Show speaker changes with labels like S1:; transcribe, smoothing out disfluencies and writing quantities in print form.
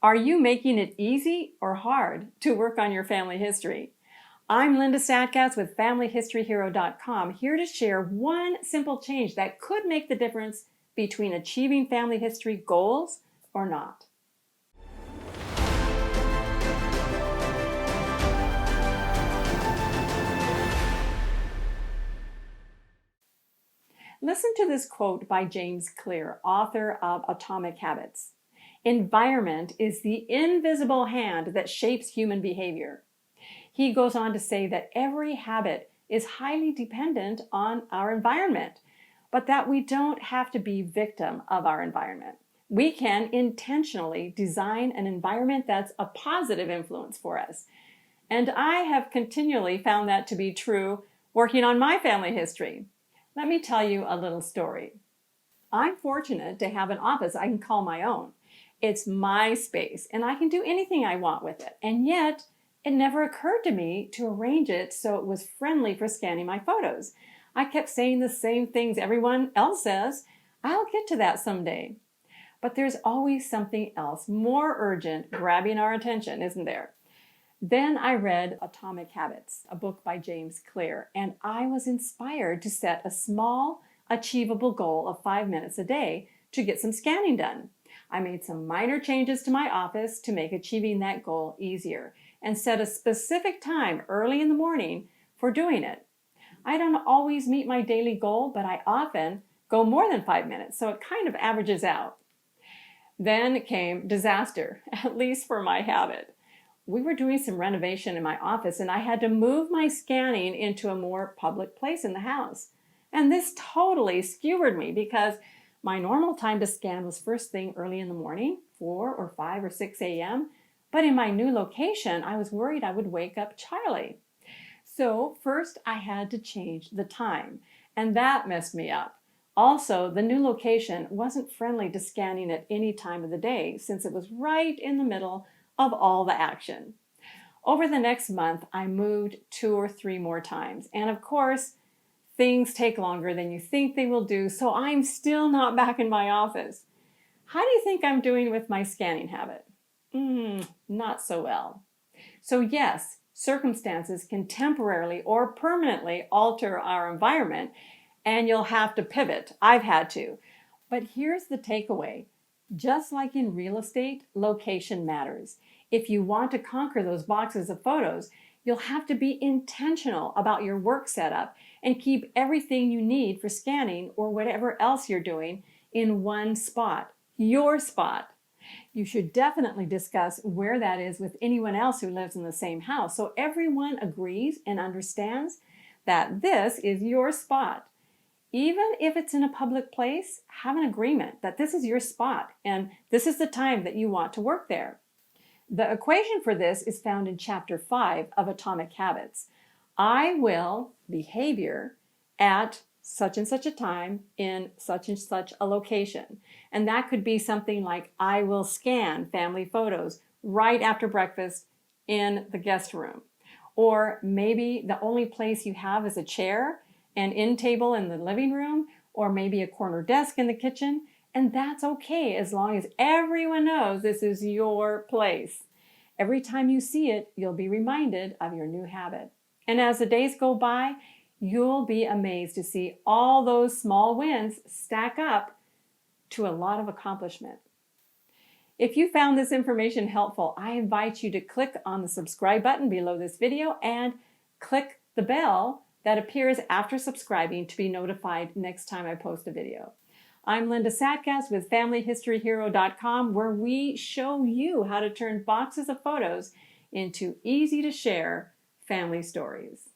S1: Are you making it easy or hard to work on your family history? I'm Linda Statkas with FamilyHistoryHero.com, here to share one simple change that could make the difference between achieving family history goals or not. Listen to this quote by James Clear, author of Atomic Habits. Environment is the invisible hand that shapes human behavior. He goes on to say that every habit is highly dependent on our environment, but that we don't have to be victim of our environment. We can intentionally design an environment that's a positive influence for us. And I have continually found that to be true working on my family history. Let me tell you a little story. I'm fortunate to have an office I can call my own. It's my space, and I can do anything I want with it. And yet, it never occurred to me to arrange it so it was friendly for scanning my photos. I kept saying the same things everyone else says. I'll get to that someday. But there's always something else more urgent grabbing our attention, isn't there? Then I read Atomic Habits, a book by James Clear, and I was inspired to set a small, achievable goal of 5 minutes a day to get some scanning done. I made some minor changes to my office to make achieving that goal easier and set a specific time early in the morning for doing it. I don't always meet my daily goal, but I often go more than 5 minutes, so it kind of averages out. Then came disaster, at least for my habit. We were doing some renovation in my office and I had to move my scanning into a more public place in the house. And this totally skewered me because my normal time to scan was first thing early in the morning, 4 or 5 or 6 a.m. But in my new location, I was worried I would wake up Charlie. So first I had to change the time, and that messed me up. Also, the new location wasn't friendly to scanning at any time of the day since it was right in the middle of all the action. Over the next month, I moved 2 or 3 more times. And of course, things take longer than you think they will do, so I'm still not back in my office. How do you think I'm doing with my scanning habit? Not so well. So yes, circumstances can temporarily or permanently alter our environment, and you'll have to pivot. I've had to. But here's the takeaway. Just like in real estate, location matters. If you want to conquer those boxes of photos, you'll have to be intentional about your work setup and keep everything you need for scanning or whatever else you're doing in one spot, your spot. You should definitely discuss where that is with anyone else who lives in the same house so everyone agrees and understands that this is your spot. Even if it's in a public place, have an agreement that this is your spot and this is the time that you want to work there. The equation for this is found in Chapter 5 of Atomic Habits. I will behavior at such and such a time in such and such a location. And that could be something like I will scan family photos right after breakfast in the guest room. Or maybe the only place you have is a chair, an end table in the living room, or maybe a corner desk in the kitchen. And that's okay as long as everyone knows this is your place. Every time you see it, you'll be reminded of your new habit. And as the days go by, you'll be amazed to see all those small wins stack up to a lot of accomplishment. If you found this information helpful, I invite you to click on the subscribe button below this video and click the bell that appears after subscribing to be notified next time I post a video. I'm Linda Statkas with FamilyHistoryHero.com, where we show you how to turn boxes of photos into easy to share family stories.